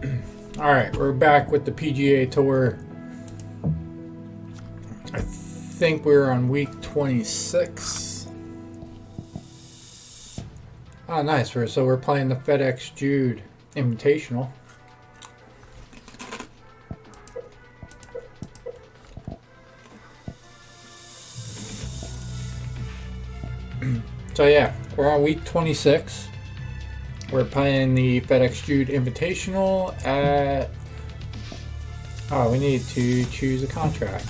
Alright, we're back with the PGA Tour. I think we're on week 26. Oh, nice. So we're playing the FedEx Jude Invitational. So yeah, we're on week 26. We're playing the FedEx Jude Invitational at... Oh, we need to choose a contract.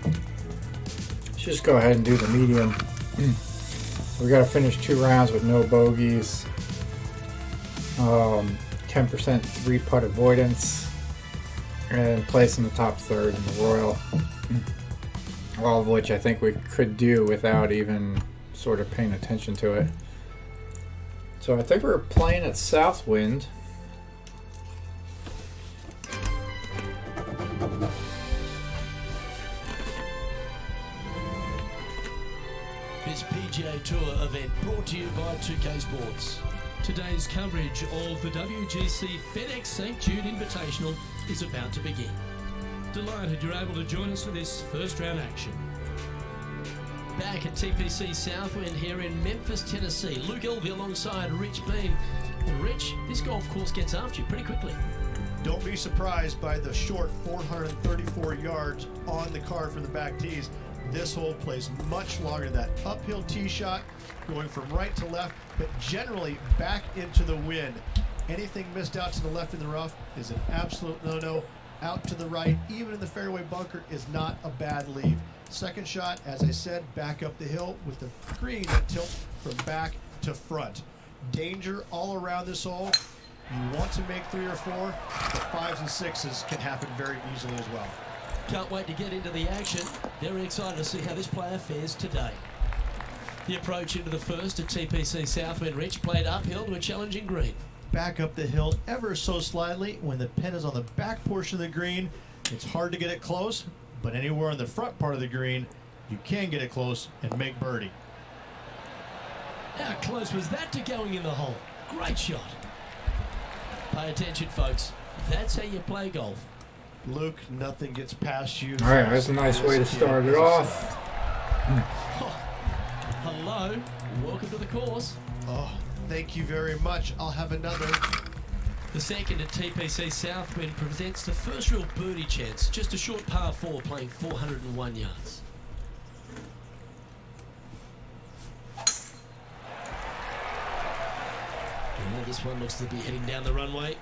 Let's just go ahead and do the medium. We got to finish 2 rounds with no bogeys. 10% 3-putt avoidance. And place in the top third in the Royal. All of which I think we could do without even sort of paying attention to it. So I think we're playing at Southwind. This PGA Tour event brought to you by 2K Sports. Today's coverage of the WGC FedEx St. Jude Invitational is about to begin. Delighted you're able to join us for this first round action. Back at TPC Southwind here in Memphis, Tennessee. Luke Elvey alongside Rich Bean. And Rich, this golf course gets after you pretty quickly. Don't be surprised by the short 434 yards on the card from the back tees. This hole plays much longer than that. Uphill tee shot, going from right to left, but generally back into the wind. Anything missed out to the left in the rough is an absolute no-no. Out to the right, even in the fairway bunker, is not a bad leave. Second shot, as I said, back up the hill with the green that tilts from back to front. Danger all around this hole. You want to make 3 or 4, the 5s and 6s can happen very easily as well. Can't wait to get into the action. Very excited to see how this player fares today. The approach into the first at TPC Southwind. Rich played uphill to a challenging green. Back up the hill ever so slightly. When the pin is on the back portion of the green, it's hard to get it close, but anywhere on the front part of the green, you can get it close and make birdie. How close was that to going in the hole? Great shot. Pay attention, folks. That's how you play golf. Luke, nothing gets past you. All right, that's a nice way to start it off. Oh, hello, welcome to the course. Oh, thank you very much. I'll have another. The second at TPC Southwind presents the first real birdie chance. Just a short par 4 playing 401 yards. Yeah, this one looks to be heading down the runway.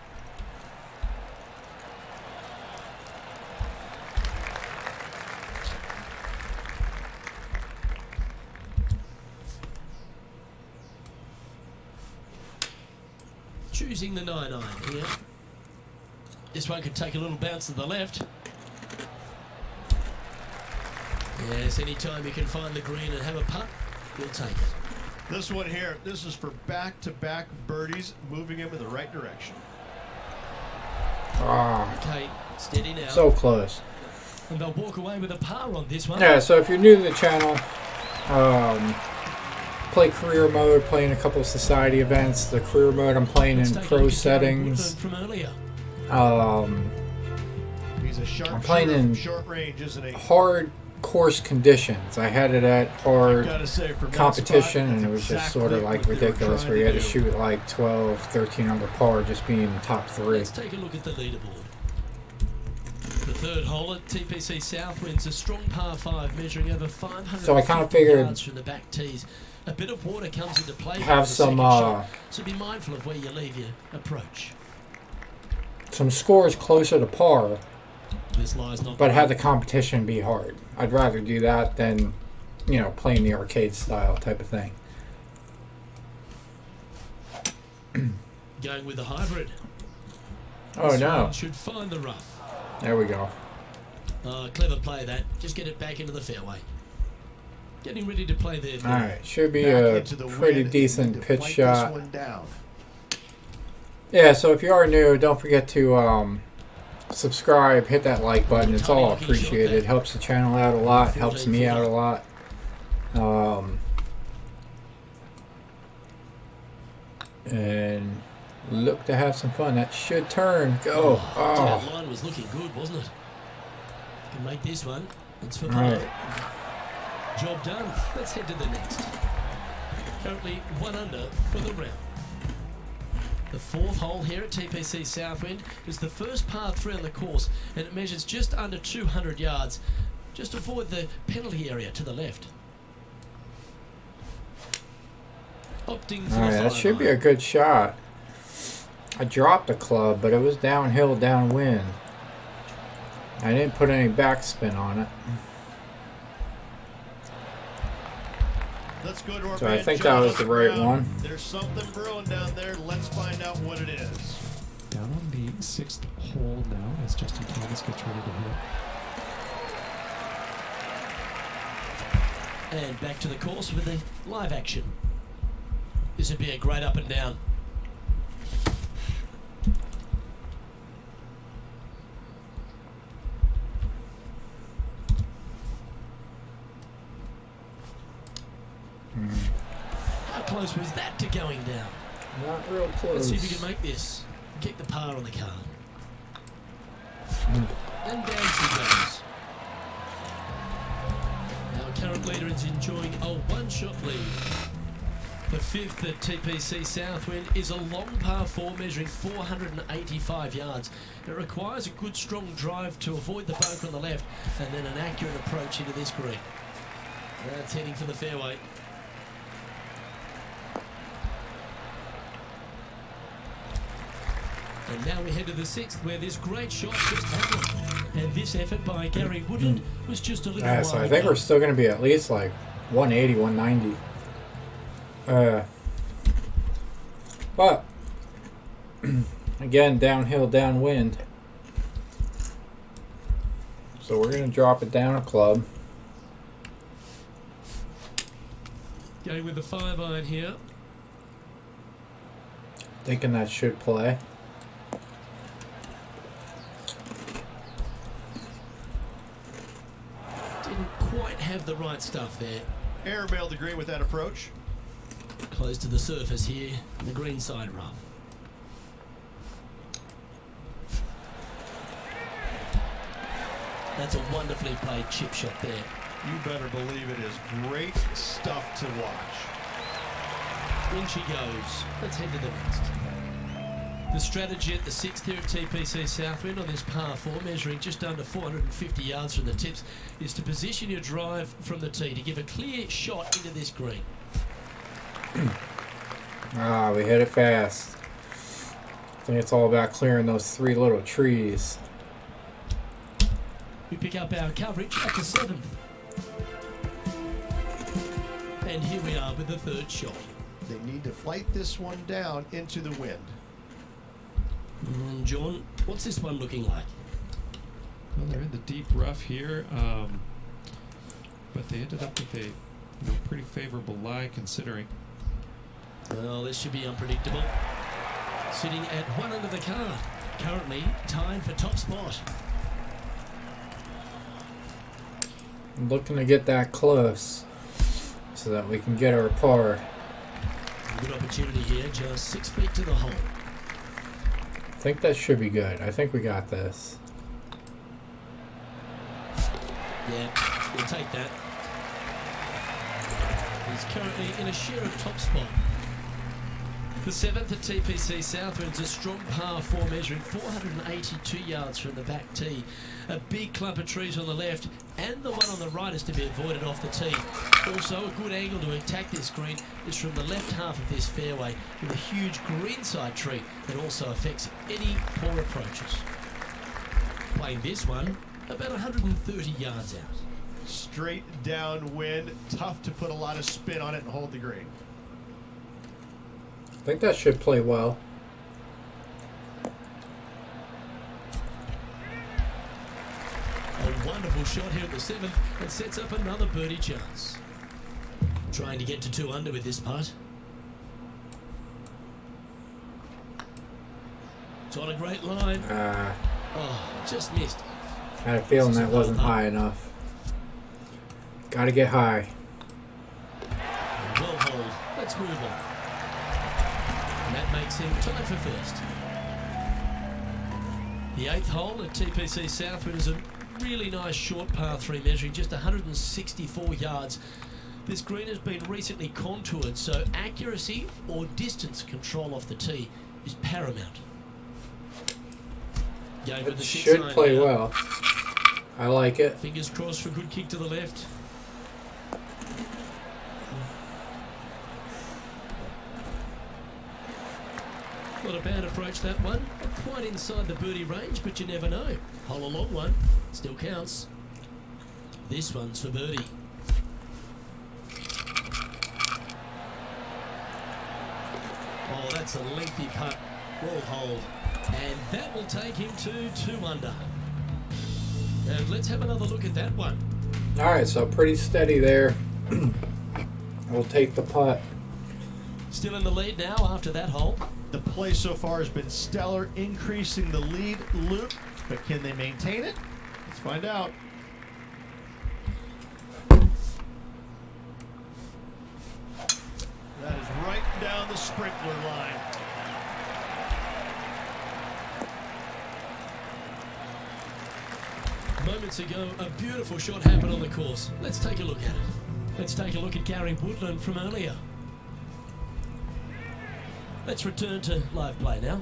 Choosing the 9-iron here. This one could take a little bounce to the left. Yes, anytime you can find the green and have a putt, you'll take it. This one here, this is for back-to-back birdies, moving him in the right direction. Ah, Okay, steady now. so close. And they'll walk away with a par on this one. Yeah, so if you're new to the channel, play career mode, playing a couple society events. The career mode I'm playing in pro settings. From earlier. He's a sharp I'm playing in short range, isn't he? hard course conditions. I had it at hard Gotta say, from that competition, spot, and it was just exactly sort of like what they were ridiculous, trying where you had to do. shoot like 12, 13 under par, just being top 3. Let's take a look at the leaderboard. The third hole at TPC Southwind's a strong par 5 measuring over 500 So I kind of figured yards from the back tees. A bit of water comes into play. have for the some second shot, so be mindful of where you leave your approach. some scores closer to par, This lie's not. but have the competition be hard. I'd rather do that than, you know, playing the arcade style type of thing. Going with the hybrid. Oh This no! one should find the rough. There we go. Clever play that. Just get it back into the fairway. Getting ready to play there. All right, should be Back a into the pretty wind, decent need to pitch fight this shot. one down. Yeah, so if you are new, don't forget to subscribe, hit that like button. It's all appreciated. It helps the channel out a lot, helps me out a lot. And look to have some fun. That should turn. Go. That Oh. line was looking good, wasn't it? Can make this one. It's for All par. right. Job done. Let's head to the next. Currently 1 under for the round. The 4th hole here at TPC Southwind is the first par 3 on the course, and it measures just under 200 yards. Just avoid the penalty area to the left. Opting for All right, the that 5 should be a good shot. I dropped the club, but it was downhill, downwind. I didn't put any backspin on it. Let's go to our So I man think John that was the on the right ground. one. There's something brewing down there. Let's find out what it is. Down on the 6th hole now as Justin Thomas gets ready to hit. And back to the course with the live action. This would be a great up and down. How close was that to going down? Not real close. Let's see if you can make this. Get the par on the card. And down she goes. Our current leader is enjoying a 1-shot lead. The 5th at TPC Southwind is a long par 4 measuring 485 yards. It requires a good strong drive to avoid the bunker on the left and then an accurate approach into this green. That's heading for the fairway. And now we head to the 6th, where this great shot just happened. And this effort by Gary Woodland was just a little Yeah, while so I think ago. we're still going to be at least like 180, 190. But again, downhill, downwind. So we're going to drop it down a club. Going with the 5-iron here. Thinking that should play. Didn't quite have the right stuff there. Airmail the green with that approach. Close to the surface here, the green side rough. That's a wonderfully played chip shot there. You better believe it is great stuff to watch. In she goes. Let's head to the next. The strategy at the 6th here at TPC Southwind on this par 4, measuring just under 450 yards from the tips, is to position your drive from the tee to give a clear shot into this green. Ah, we hit it fast. I think it's all about clearing those 3 little trees. We pick up our coverage at the 7th. And here we are with the 3rd shot. They need to flight this one down into the wind. And John, what's this one looking like? Well, they're in the deep rough here, but they ended up with a pretty favorable lie considering. Well, this should be unpredictable. Sitting at 1 under the card. Currently tied for top spot. Looking to get that close so that we can get our par. Good opportunity here, just 6 feet to the hole. I think that should be good. I think we got this. Yeah, we'll take that. He's currently in a share of top spot. The 7th at TPC Southwind's a strong par 4 measuring 482 yards from the back tee. A big clump of trees on the left and the one on the right is to be avoided off the tee. Also, a good angle to attack this green is from the left half of this fairway with a huge greenside tree that also affects any poor approaches. Playing this one about 130 yards out. Straight downwind, tough to put a lot of spin on it and hold the green. I think that should play well. A wonderful shot here at the 7th and sets up another birdie chance. Trying to get to 2 under with this putt. It's on a great line. Oh, just missed. I had a feeling that wasn't high enough. Gotta get high. Well hold. Let's move on. And that makes him tied for first. The 8th hole at TPC Southwind is a really nice short par 3 measuring just 164 yards. This green has been recently contoured, so accuracy or distance control off the tee is paramount. Gave her It the should 6-iron play now. well. I like it. Fingers crossed for a good kick to the left. Not a bad approach, that one. Not quite inside the birdie range, but you never know. Hole a long one. Still counts. This one's for birdie. Oh, that's a lengthy putt. Well hold. And that will take him to 2 under. And let's have another look at that one. All right, so pretty steady there. We'll take the putt. Still in the lead now after that hole. The play so far has been stellar, increasing the lead loop, but can they maintain it? Let's find out. That is right down the sprinkler line. Moments ago, a beautiful shot happened on the course. Let's take a look at it. Let's take a look at Gary Woodland from earlier. Let's return to live play now.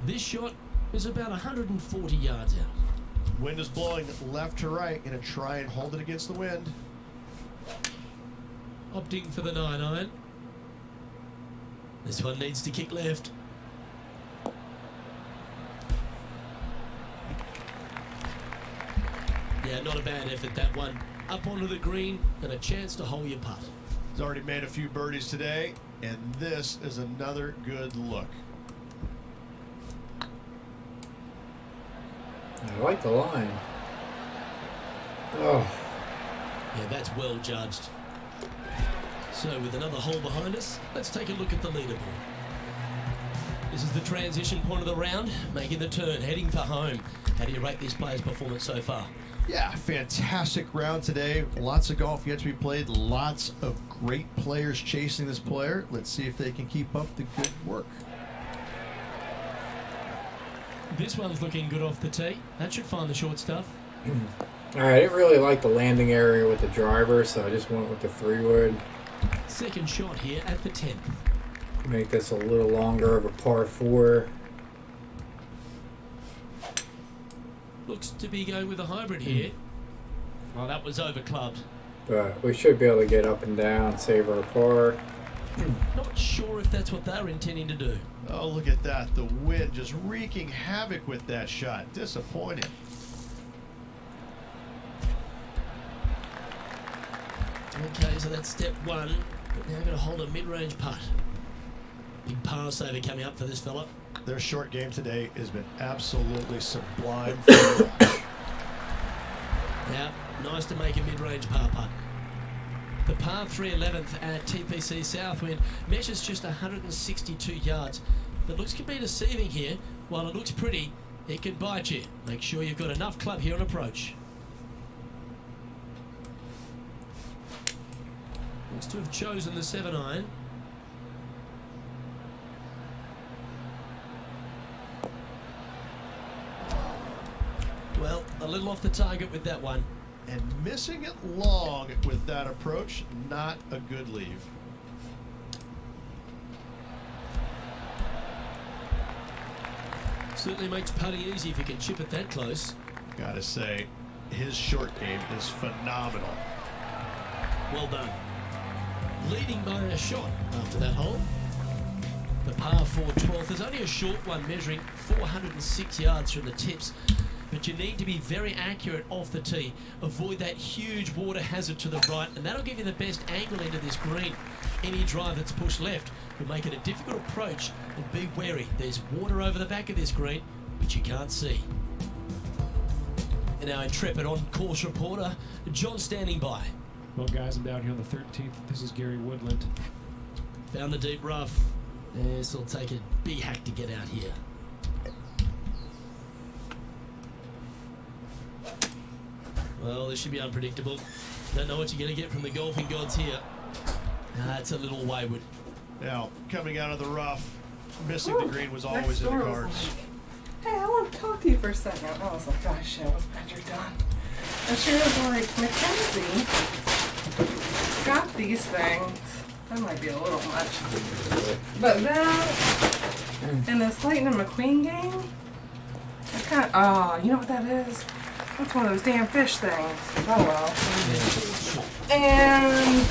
This shot is about 140 yards out. Wind is blowing left to right. Gonna try and hold it against the wind. Opting for the 9-iron. This one needs to kick left. Yeah, not a bad effort, that one. Up onto the green and a chance to hole your putt. He's already made a few birdies today, and this is another good look. I like the line. Oh, Yeah, that's well judged. So with another hole behind us, let's take a look at the leaderboard. This is the transition point of the round, making the turn, heading for home. How do you rate this player's performance so far? Yeah, fantastic round today. Lots of golf yet to be played. Lots of great players chasing this player. Let's see if they can keep up the good work. This one's looking good off the tee. That should find the short stuff. all right. I didn't really like the landing area with the driver, so I just went with the 3-wood. Second shot here at the 10th. Make this a little longer of a par 4. Looks to be going with a hybrid here. Well, that was over clubbed. But we should be able to get up and down, save our par. Not sure if that's what they're intending to do. Oh, look at that. The wind just wreaking havoc with that shot. Disappointing. Okay, so that's step 1. But now going to hold a mid-range putt. Big par saver coming up for this fella. Their short game today has been absolutely sublime for the watch. Now, nice to make a mid-range par putt. The par 3 11th at TPC Southwind measures just 162 yards. But looks can be deceiving here. While it looks pretty, it can bite you. Make sure you've got enough club here on approach. Looks to have chosen the 7-iron. Well, a little off the target with that one. And missing it long with that approach, not a good leave. Certainly makes putting easy if you can chip it that close. Gotta say, his short game is phenomenal. Well done. Leading by a shot after that hole. The par 4 12th is only a short one, measuring 406 yards from the tips. But you need to be very accurate off the tee. Avoid that huge water hazard to the right, and that'll give you the best angle into this green. Any drive that's pushed left will make it a difficult approach, and be wary. There's water over the back of this green, but you can't see. And our intrepid on-course reporter, John, standing by. Well, guys, I'm down here on the 13th. This is Gary Woodland. Found the deep rough. This will take a big hack to get out here. Well, this should be unpredictable. Don't know what you're going to get from the golfing gods here. It's a little wayward. Now, coming out of the rough, missing the green was always in the cards. Hey, I want to talk to you for a second. I was like, gosh, shit, what's Patrick done? And she was like, Mackenzie got these things. That might be a little much. But that and this Lightning McQueen game, I kind of, oh, you know what that is? That's one of those damn fish things. Oh well. And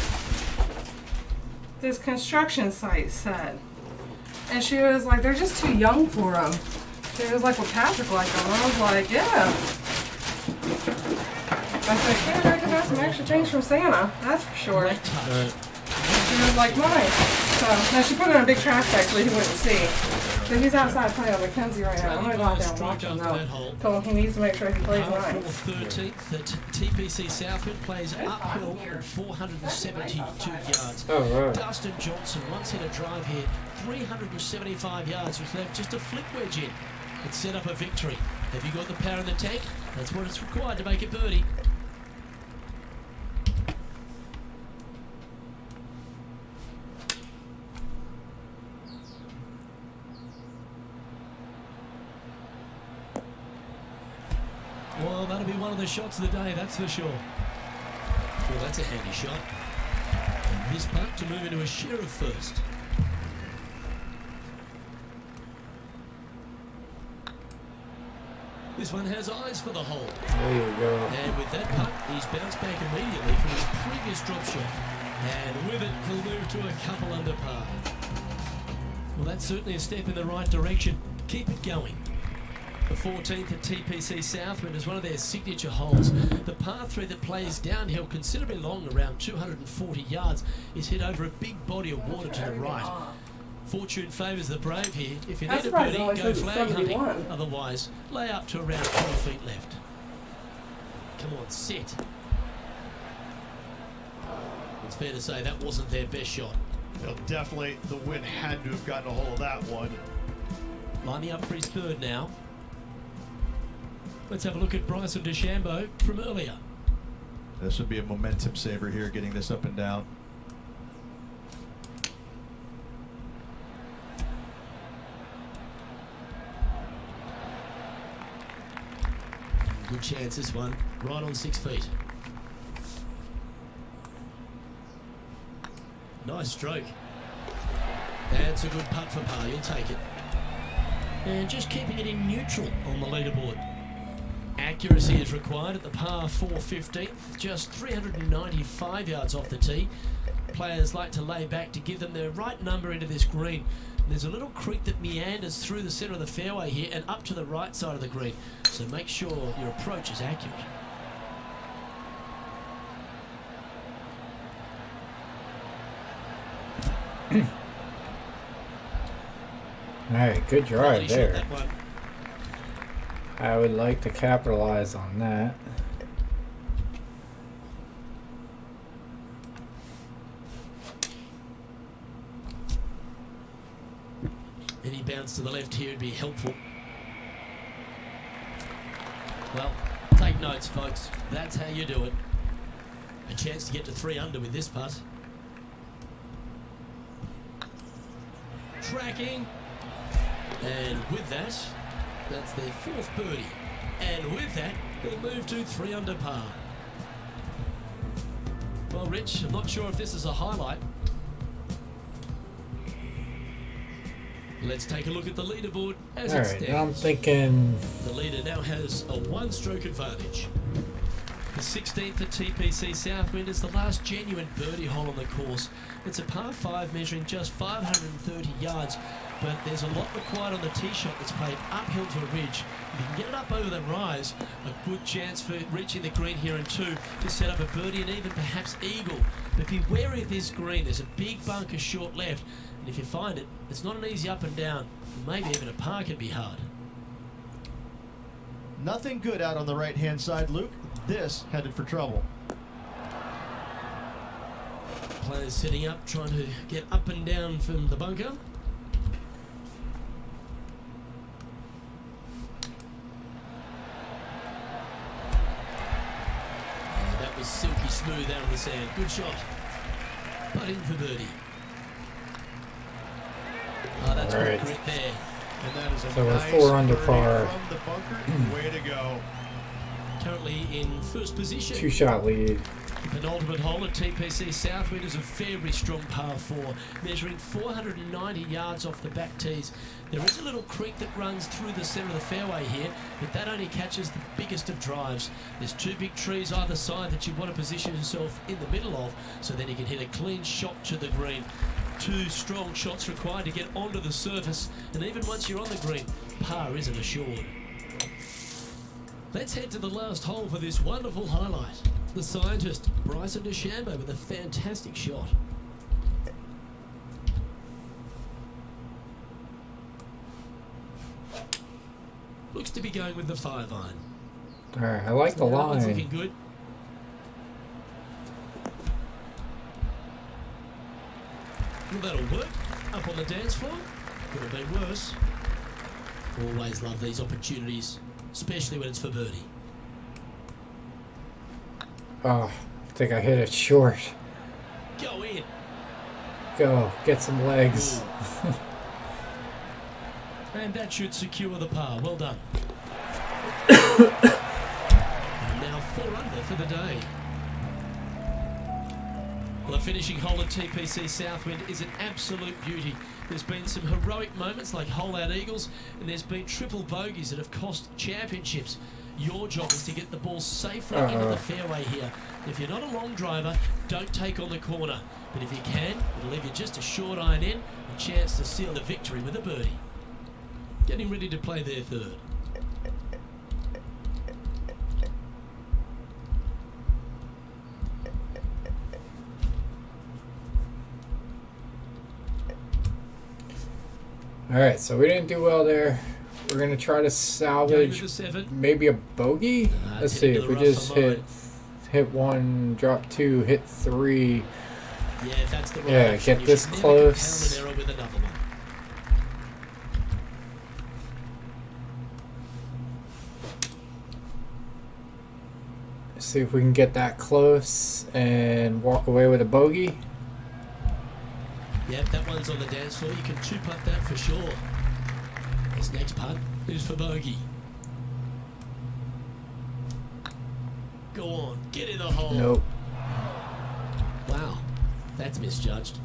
this construction site said. And she was like, they're just too young for them. She was like, well, Patrick liked them. I was like, yeah. I said, Karen, I could have some extra change from Santa. That's for sure. She was like, nice. So, now she put it in a big trash bag so he wouldn't see. So he's outside playing with Mackenzie right now. I'm going to go out there and watch him though. Told him he needs to make sure he plays nice. 13th at TPC Southwind plays uphill at 472 yards. Oh, right. Dustin Johnson once hit a drive here, 375 yards, which left just a flick wedge in. It set up a victory. Have you got the power in the tank? That's what it's required to make it birdie. Well, that'll be one of the shots of the day, that's for sure. Well, that's a handy shot. And this putt to move into a share of first. This one has eyes for the hole. There you go. And with that putt, he's bounced back immediately from his previous drop shot. And with it, he'll move to a couple under par. Well, that's certainly a step in the right direction. Keep it going. The 14th at TPC Southwind is one of their signature holes. The par 3 that plays downhill considerably long, around 240 yards, is hit over a big body of water to the right. Fortune favours the brave here. If you need a birdie, go flag hunting. Otherwise, lay up to around 12 feet left. Come on, sit. It's fair to say that wasn't their best shot. Well, definitely the wind had to have gotten a hold of that one. Lining up for his third now. Let's have a look at Bryson DeChambeau from earlier. This would be a momentum saver here, getting this up and down. Good chance this one, right on 6 feet. Nice stroke. That's a good putt for par, you'll take it. And just keeping it in neutral on the leaderboard. Accuracy is required at the par 4 15th, just 395 yards off the tee. Players like to lay back to give them the right number into this green. There's a little creek that meanders through the centre of the fairway here and up to the right side of the green, so make sure your approach is accurate. Alright, good drive Quality shot, there. that one. I would like to capitalize on that. Any bounce to the left here would be helpful. Well, take notes, folks. That's how you do it. A chance to get to 3 under with this putt. Tracking. And with that, that's their 4th birdie. And with that, they'll move to 3 under par. Well, Rich, I'm not sure if this is a highlight. Let's take a look at the leaderboard as it Alright, stands. I'm thinking The leader now has a 1-stroke advantage. The 16th at TPC Southwind is the last genuine birdie hole on the course. It's a par 5 measuring just 530 yards, but there's a lot required on the tee shot that's played uphill to a ridge. If you can get it up over the rise, a good chance for reaching the green here in 2 to set up a birdie and even perhaps eagle. But be wary of this green. There's a big bunker short left, and if you find it, it's not an easy up and down. Maybe even a par can be hard. Nothing good out on the right-hand side, Luke. This headed for trouble. Players sitting up, trying to get up and down from the bunker. That was silky smooth out of the sand. Good shot. But in for birdie. Oh, that's Alright. good grit there. And that is a So we're nice 4 under birdie par. from the bunker. Way to go. Currently in first position. 2-shot lead. The penultimate hole at TPC Southwind is a very strong par 4, measuring 490 yards off the back tees. There is a little creek that runs through the centre of the fairway here, but that only catches the biggest of drives. There's 2 big trees either side that you want to position yourself in the middle of, so then you can hit a clean shot to the green. 2 strong shots required to get onto the surface, and even once you're on the green, par isn't assured. Let's head to the last hole for this wonderful highlight. The scientist, Bryson DeChambeau, with a fantastic shot. Looks to be going with the 5-iron. Alright, I like the That one's line. looking good. Well, that'll work. Up on the dance floor. Could have been worse. Always love these opportunities, especially when it's for birdie. Oh, I think I hit it short. Go in. Go, get some legs. And that should secure the par. Well done. And now 4 under for the day. Well, the finishing hole at TPC Southwind is an absolute beauty. There's been some heroic moments like hole-out eagles, and there's been triple bogeys that have cost championships. Your job is to get the ball safely into the fairway here. If you're not a long driver, don't take on the corner. But if you can, it'll leave you just a short iron in, a chance to seal the victory with a birdie. Getting ready to play their third. Alright, so we didn't do well there. We're going to try to Going salvage with the 7. maybe a bogey. Let's it's see, into if the we rough just for hit 1, drop 2, hit 3. Yeah, that's the right Yeah, option. get You this should never close. compound an error with another one. See if we can get that close and walk away with a bogey. Yep, that one's on the dance floor. You can 2-putt that for sure. This next putt is for bogey. Go on, get in the hole. Nope. Wow, that's misjudged.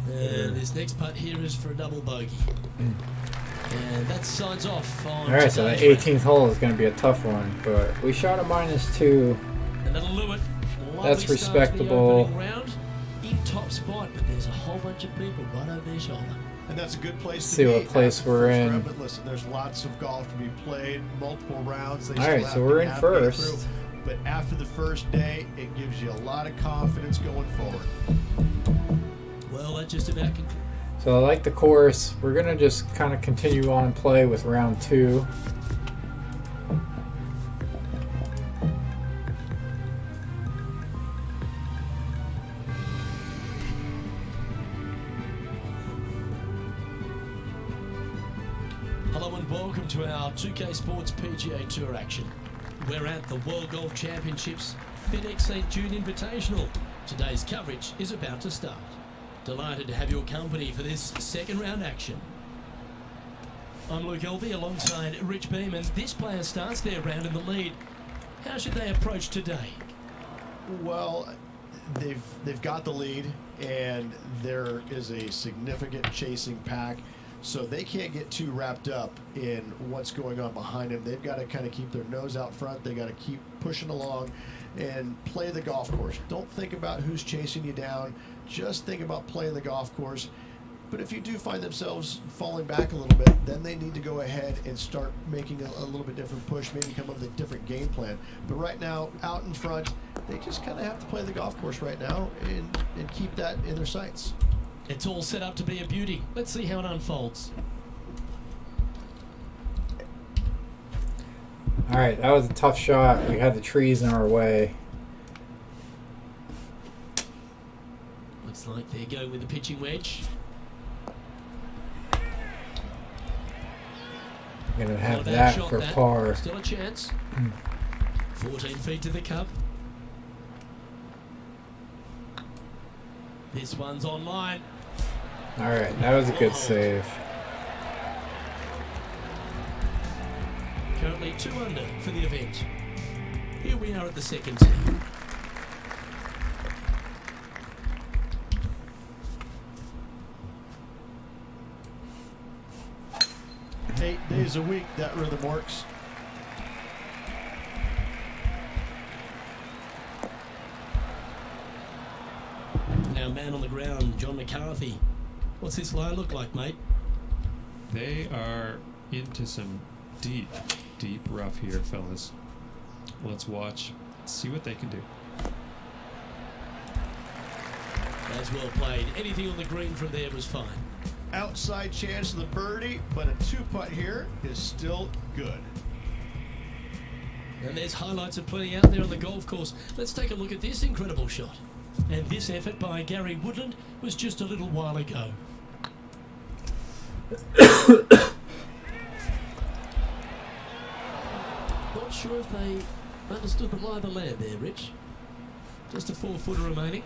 And this next putt here is for a double bogey. And that signs off on Alright, so the today's 18th hole is going to be a tough one, but we shot a -2. round. And that'll do it. Lovely That's start to the respectable. opening round. In top spot, but there's a whole bunch of people right over their shoulder. And that's a good place to See be. what place after the we're first in. round. But listen, there's lots of golf to be played, multiple rounds. They All still right, have so to we're in navigate first. through. But after the first day, it gives you a lot of confidence going forward. Well, that just about concludes. So I like the course. We're going to just kind of continue on play with round 2. Hello and welcome to our 2K Sports PGA Tour action. We're at the World Golf Championships FedEx St. Jude Invitational. Today's coverage is about to start. Delighted to have your company for this second round action. I'm Luke Elvey alongside Rich Beam, and this player starts their round in the lead. How should they approach today? Well, they've got the lead, and there is a significant chasing pack, so they can't get too wrapped up in what's going on behind them. They've got to kind of keep their nose out front. They got to keep pushing along and play the golf course. Don't think about who's chasing you down. Just think about playing the golf course. But if you do find themselves falling back a little bit, then they need to go ahead and start making a little bit different push, maybe come up with a different game plan. But right now, out in front, they just kind of have to play the golf course right now and keep that in their sights. It's all set up to be a beauty. Let's see how it unfolds. Alright, that was a tough shot. We had the trees in our way. Looks like they're going with the pitching wedge. I'm going to have Not a bad that shot, for that. par. Still a chance. 14 feet to the cup. This one's online. All right, that was a good save. Currently 2 under for the event. Here we are at the second tee. 8 days a week, that rhythm works. Now man on the ground, John McCarthy. What's this line look like, mate? They are into some deep, deep rough here, fellas. Let's watch, see what they can do. That's well played. Anything on the green from there was fine. Outside chance of the birdie, but a 2-putt here is still good. And there's highlights aplenty out there on the golf course. Let's take a look at this incredible shot. And this effort by Gary Woodland was just a little while ago. Not sure if they understood the lie of the land there, Rich. Just a 4-footer remaining.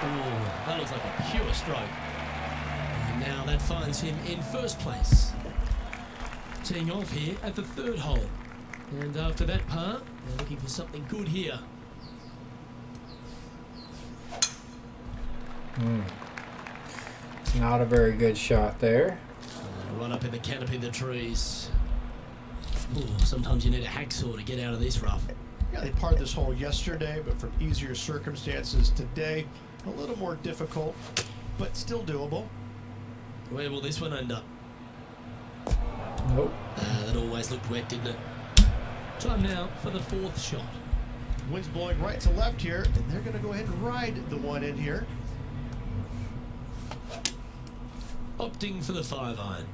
Oh, that looks like a pure stroke. And now that finds him in first place. Teeing off here at the 3rd hole. And after that par, they're looking for something good here. Not a very good shot there. Right up in the canopy of the trees. Ooh, sometimes you need a hacksaw to get out of this rough. Yeah, they parred this hole yesterday, but from easier circumstances today, a little more difficult, but still doable. Where will this one end up? Nope. That always looked wet, didn't it? Time now for the 4th shot. Wind's blowing right to left here, and they're going to go ahead and ride the one in here. Opting for the 5-iron.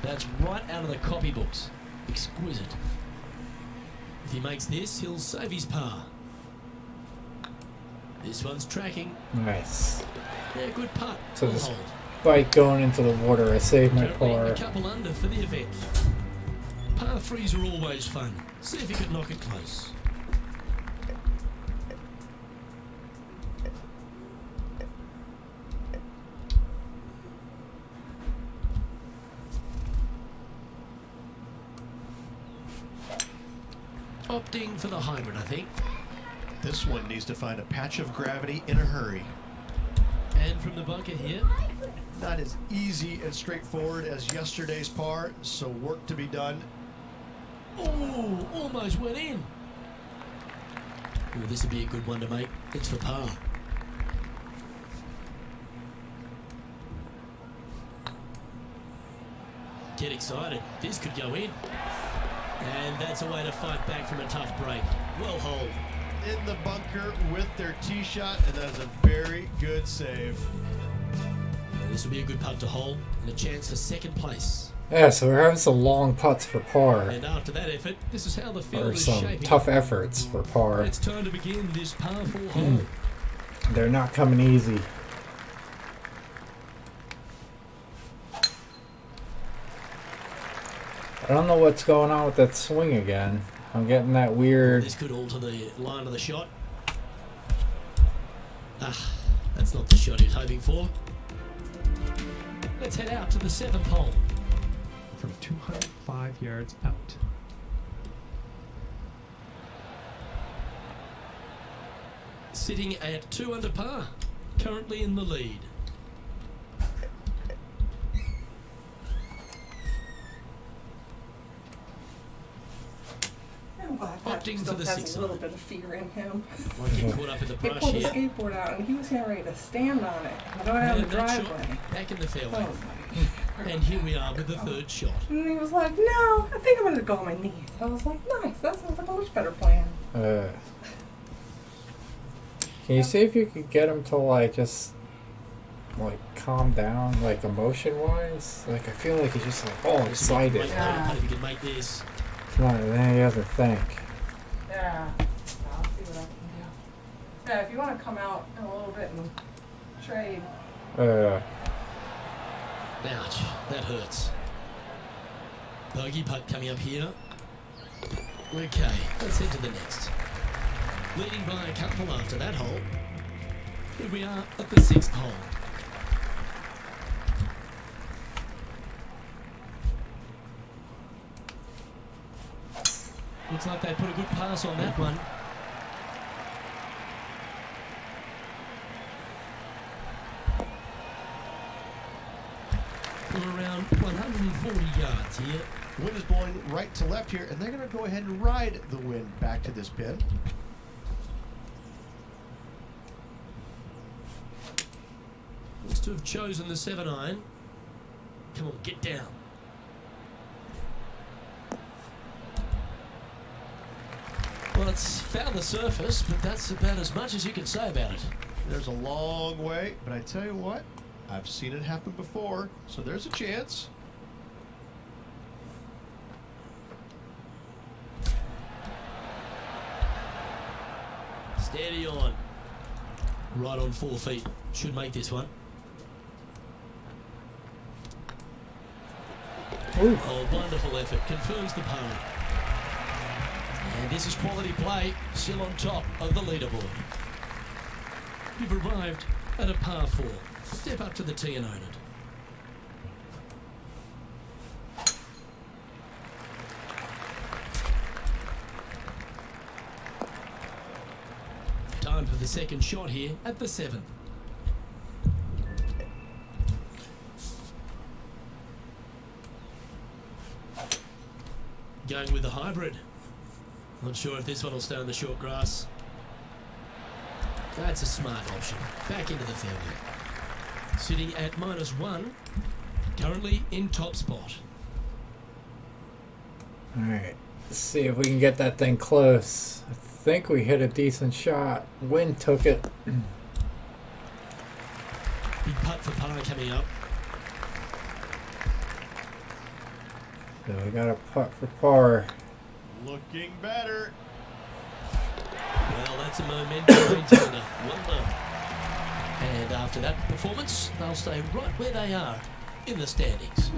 That's right out of the copybooks. Exquisite. If he makes this, he'll save his par. This one's tracking. Nice. Yeah, good putt. So Full this hold. bike going into the water, I saved my Currently par. a couple under for the event. Par 3s are always fun. See if you could knock it close. Opting for the hybrid, I think. This one needs to find a patch of gravity in a hurry. And from the bunker here, Not as easy and straightforward as yesterday's par, so work to be done. oh, almost went in. Oh, this would be a good one to make. It's for par. Get excited. This could go in. And that's a way to fight back from a tough break. Well hold. In the bunker with their tee shot, and that is a very good save. And this will be a good putt to hole and a chance for second place. Yeah, so we're having some long putts for par. And after that effort, this is how the field Or is some shaping. tough efforts for par. It's time to begin this par 4 hole. They're not coming easy. I don't know what's going on with that swing again. I'm getting that weird... This could alter the line of the shot. Ah, that's not the shot he was hoping for. Let's head out to the 7th hole. From 205 yards out. Sitting at 2 under par. Currently in the lead. Opting for the has 6 a little iron. bit of fear in him. Might get caught up in the He brush pulled the here. skateboard out and he was getting ready to stand on it and go down the And that shot driveway. back in the fairway. Oh, And here we are with the 3rd shot. and he was like, "No, I think I'm gonna go on my knees." I was like, "Nice, that sounds like a much better plan." Can you see if you could get him to, like, just... like, calm down, like, emotion-wise? Like, I feel like he's just, like, all excited. Great putt if you can make this. It's not any other thing. Yeah, I'll see what I can do. Yeah, if you want to come out in a little bit and trade. Ouch, that hurts. Bogey putt coming up here. Okay, let's head to the next. Leading by a couple after that hole. Here we are at the 6th hole. Looks like they put a good pass on that one. We're around 140 yards here. Wind is blowing right to left here, and they're going to go ahead and ride the wind back to this pin. Looks to have chosen the 7-iron. Come on, get down. Well, it's found the surface, but that's about as much as you can say about it. There's a long way, but I tell you what, I've seen it happen before, so there's a chance. Steady on. Right on 4 feet. Should make this one. Ooh. Oh, wonderful effort. Confirms the par. And this is quality play. Still on top of the leaderboard. You've arrived at a par 4. Step up to the tee and own it. Time for the second shot here at the 7th. Going with the hybrid. Not sure if this one will stay on the short grass. That's a smart option. Back into the fairway. Sitting at -1. Currently in top spot. Alright, let's see if we can get that thing close. I think we hit a decent shot. Wind took it. Big putt for par coming up. So we got a putt for par. Looking better. Well, that's a momentum maintainer. Well done. And after that performance, they'll stay right where they are in the standings.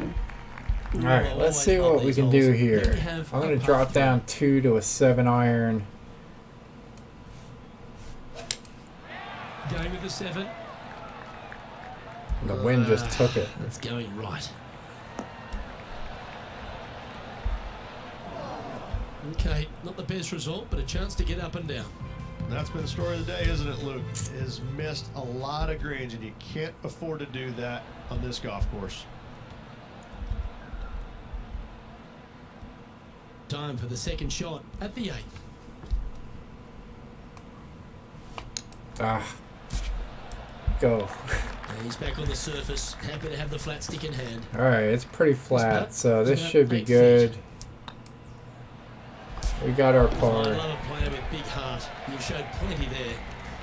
Ooh, Alright, I'll let's always see love what we these can holes. do Here here. we have I'm a going to par drop 4. down 2 to a 7-iron. Going with the 7. The wind just took it. That's going right. Okay, not the best result, but a chance to get up and down. That's been the story of the day, isn't it, Luke? Has missed a lot of greens, and you can't afford to do that on this golf course. Time for the second shot at the 8th. Ah. Go. And he's back on the surface. Happy to have the flat stick in hand. Alright, it's pretty flat, putt so is this about should be 8 good. feet. We got our I par. love a player with big heart. You've showed plenty there.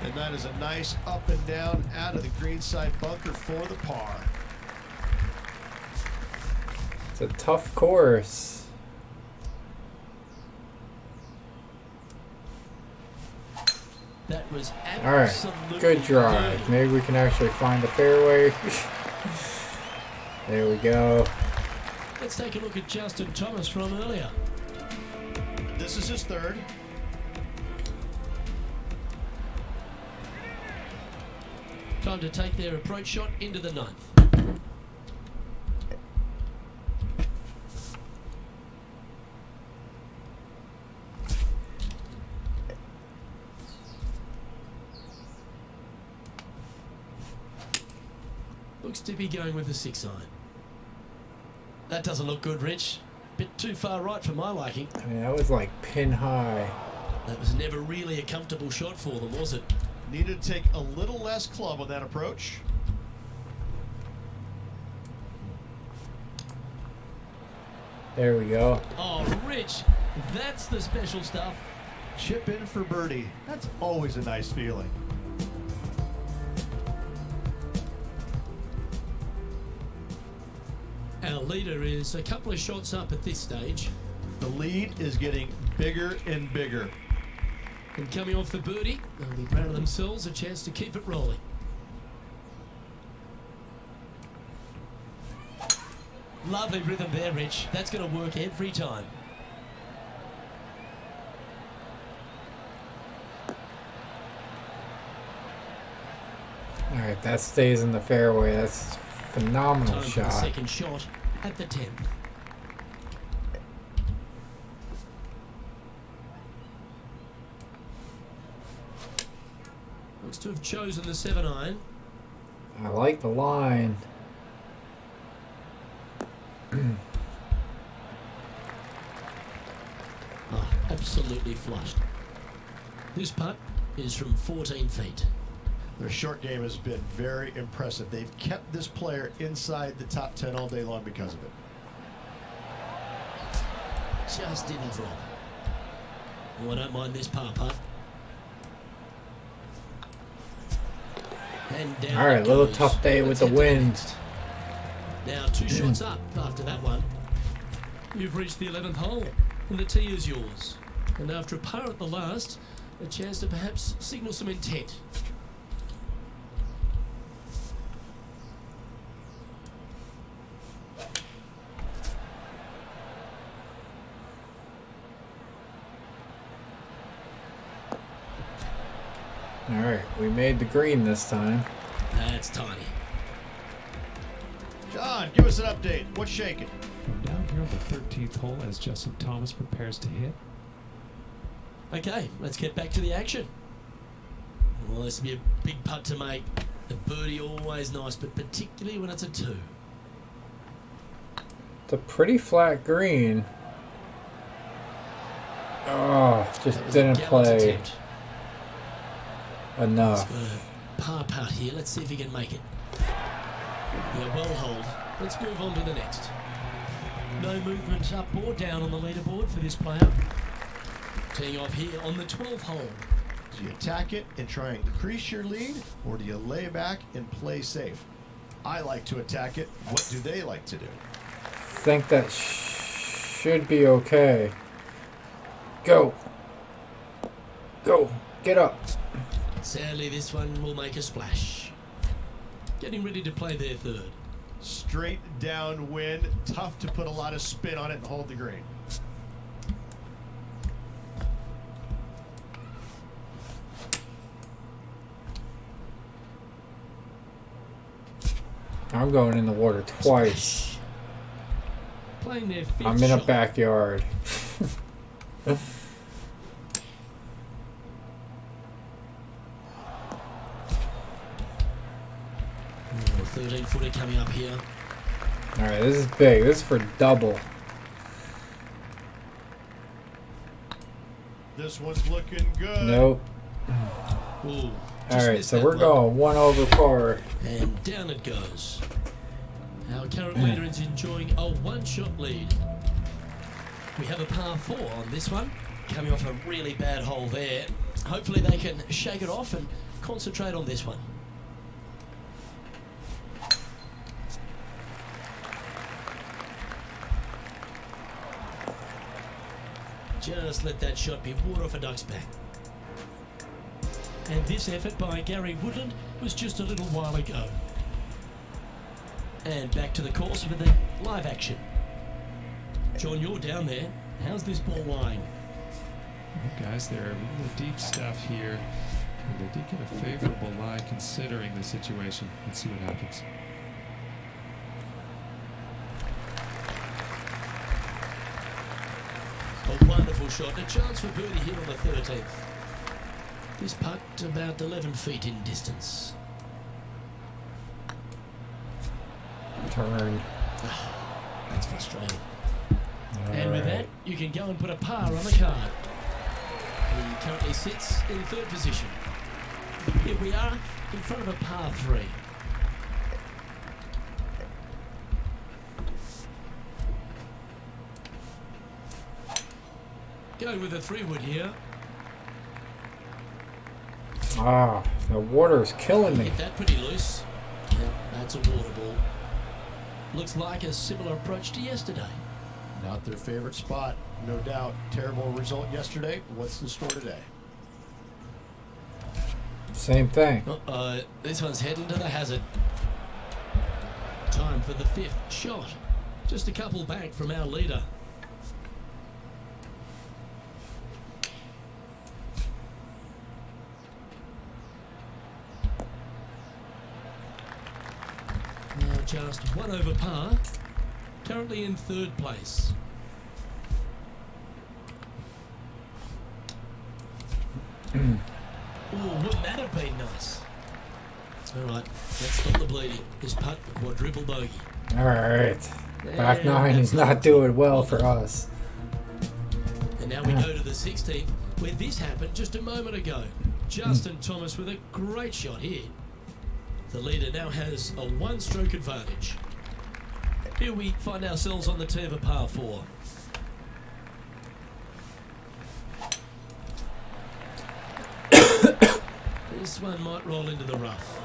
And that is a nice up and down out of the greenside bunker for the par. It's a tough course. That was Alright, absolutely good drive. dirty. Maybe we can actually find the fairway. There we go. Let's take a look at Justin Thomas from earlier. This is his third. Time to take their approach shot into the 9th. Looks to be going with the 6-iron. That doesn't look good, Rich. Bit too far right for my liking. I mean, that was like pin high. That was never really a comfortable shot for them, was it? Needed to take a little less club on that approach. There we go. Oh, Rich, that's the special stuff. Chip in for birdie. That's always a nice feeling. Our leader is a couple of shots up at this stage. The lead is getting bigger and bigger. And coming off the birdie, they'll be proud of themselves, a chance to keep it rolling. Lovely rhythm there, Rich. That's going to work every time. All right, that stays in the fairway. That's a phenomenal Time for the shot. second shot at the 10th. Looks to have chosen the 7-iron. I like the line. Oh, absolutely flushed. This putt is from 14 feet. Their short game has been very impressive. They've kept this player inside the top 10 all day long because of it. Just didn't drop. Oh, I don't mind this par putt. And down All right, it little goes. tough day with Let's the head to wind. next. Now 2 shots up after that one. You've reached the 11th hole, and the tee is yours. And after a par at the last, a chance to perhaps signal some intent. All right, we made the green this time. That's tiny. John, give us an update. What's shaking? I'm down here on the 13th hole as Justin Thomas prepares to hit. Okay, let's get back to the action. Well, this will be a big putt to make. The birdie always nice, but particularly when it's a 2. It's a pretty flat green. Oh, just That was a didn't gallant play attempt. enough. He's got a par putt here. Let's see if he can make it. Yeah, well hold. Let's move on to the next. No movement up or down on the leaderboard for this player. Teeing off here on the 12th hole. Do you attack it and try and increase your lead, or do you lay back and play safe? I like to attack it. What do they like to do? Think that should be okay. Go. Go. Get up. Sadly, this one will make a splash. Getting ready to play their 3rd. Straight downwind, tough to put a lot of spin on it and hold the green. I'm going in the water twice. Playing their 5th I'm in a shot. backyard. Oh, 13-footer coming up here. All right, this is big. This is for double. This one's looking good. Nope. Ooh, All just right, missed so that we're one. going 1 over par. And down it goes. Our current leader is enjoying a 1-shot lead. We have a par 4 on this one. Coming off a really bad hole there. Hopefully they can shake it off and concentrate on this one. Just let that shot be water off a duck's back. And this effort by Gary Woodland was just a little while ago. And back to the course with the live action. John, you're down there. How's this ball lying? Well, guys, they're in the deep stuff here. And they did get a favorable lie considering the situation. Let's see what happens. A wonderful shot. A chance for birdie here on the 13th. This putt about 11 feet in distance. Turn. That's frustrating. All And with that, right. you can go and put a par on the card. He currently sits in 3rd position. Here we are in front of a par 3. Going with a 3-wood here. Ah, the water is killing me. Hit that pretty loose. Yep, that's a water ball. Looks like a similar approach to yesterday. Not their favorite spot, no doubt. Terrible result yesterday. What's the score today? Same thing. This one's heading to the hazard. Time for the 5th shot. just a couple back from our leader. Now just one over par, currently in third place. Oh, wouldn't that have been nice? All right, let's stop the bleeding. This putt, a quadruple bogey. All right. Back nine is not doing well for us. And now we go to the 16th, where this happened just a moment ago. Justin Thomas with a great shot here. The leader now has a one-stroke advantage. Here we find ourselves on the tee of a par 4. This one might roll into the rough.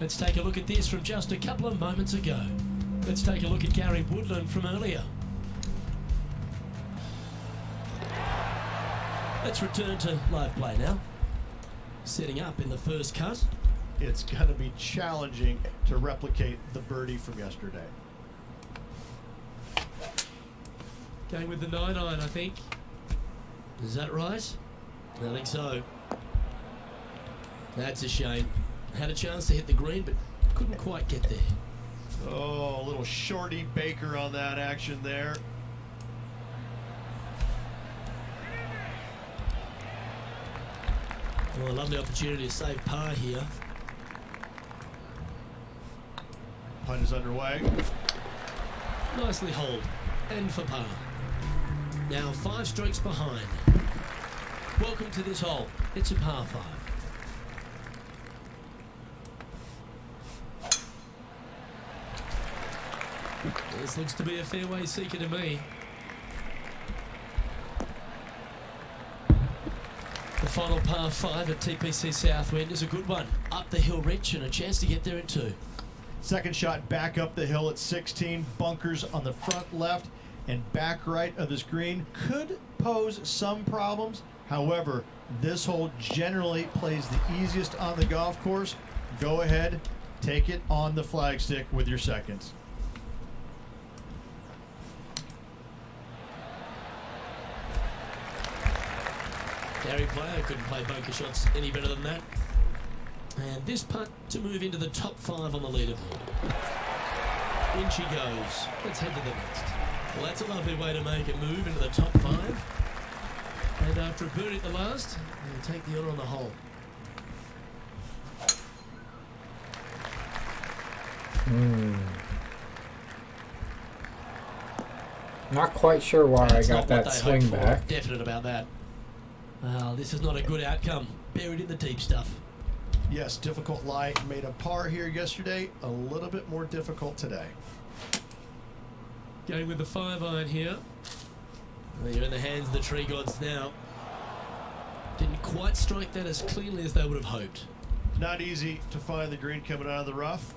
Let's take a look at this from just a couple of moments ago. Let's take a look at Gary Woodland from earlier. Let's return to live play now. Setting up in the first cut. It's going to be challenging to replicate the birdie from yesterday. Going with the 9-iron, I think. Is that right? I think so. That's a shame. Had a chance to hit the green, but couldn't quite get there. Oh, a little shorty Baker on that action there. Well, a lovely opportunity to save par here. Putt is underway. Nicely holed. And for par. Now 5 strokes behind. Welcome to this hole. It's a par 5. This looks to be a fairway seeker to me. The final par 5 at TPC Southwind is a good one. Up the hill rich and a chance to get there in 2. Second shot back up the hill at 16. Bunkers on the front left and back right of this green could pose some problems. However, this hole generally plays the easiest on the golf course. Go ahead, take it on the flagstick with your seconds. Gary Player couldn't play bunker shots any better than that. And this putt to move into the top 5 on the leaderboard. In she goes. Let's head to the next. Well, that's a lovely way to make a move into the top 5. And after a birdie at the last, we'll take the honour on the hole. Not quite sure why That's I not got what that they swing hoped for. back. Definite about that. Well, this is not a good outcome. Buried in the deep stuff. Yes, difficult lie. Made a par here yesterday. A little bit more difficult today. Going with the 5-iron here. Well, you're in the hands of the tree gods now. Didn't quite strike that as cleanly as they would have hoped. Not easy to find the green coming out of the rough.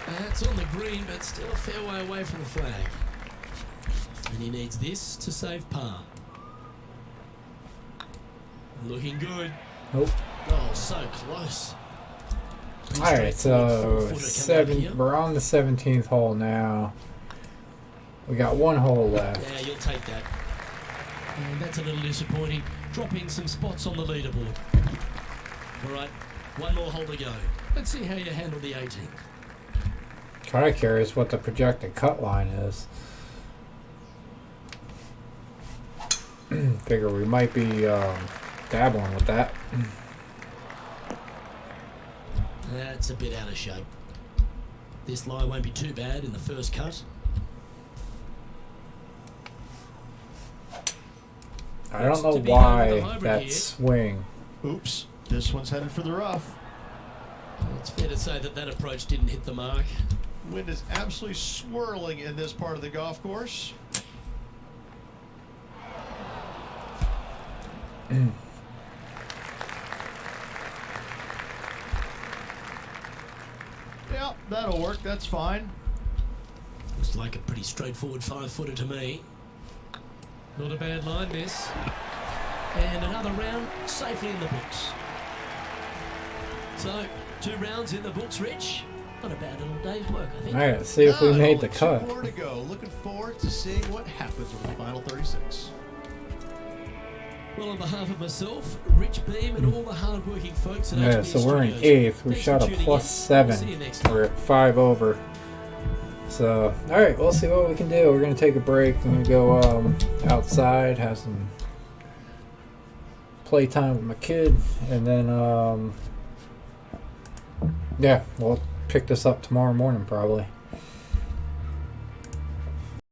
That's on the green, but still a fair way away from the flag. And he needs this to save par. Looking good. Nope. Oh, so close. All right, so Here. we're on the 17th hole now. We got one hole left. Yeah, you'll take that. And that's a little disappointing. Dropping some spots on the leaderboard. All right, one more hole to go. Let's see how you handle the 18th. Kind of curious what the projected cut line is. Figure we might be dabbling with that. That's a bit out of shape. This lie won't be too bad in the first cut. I don't know To be why over the hybrid that here. swing. Oops, this one's headed for the rough. It's fair to say that that approach didn't hit the mark. Wind is absolutely swirling in this part of the golf course. Yeah, that'll work. That's fine. Looks like a pretty straightforward 5-footer to me. Not a bad line, this. And another round safely in the books. So, 2 rounds in the books, Rich. Not a bad little day's work, I think. All right, let's see if we Ah, made the only cut. 2 more to go. Looking forward to seeing what happens with the final 36. Well, on behalf of myself, Rich Beam, and all the hard-working folks at Yeah, HBS so we're in Studios, 8th. We thanks shot for a tuning in. +7. We'll see you next time. We're at 5 over. So, all right, we'll see what we can do. We're gonna take a break. I'm gonna go outside, have some playtime with my kid, and then yeah, we'll pick this up tomorrow morning probably.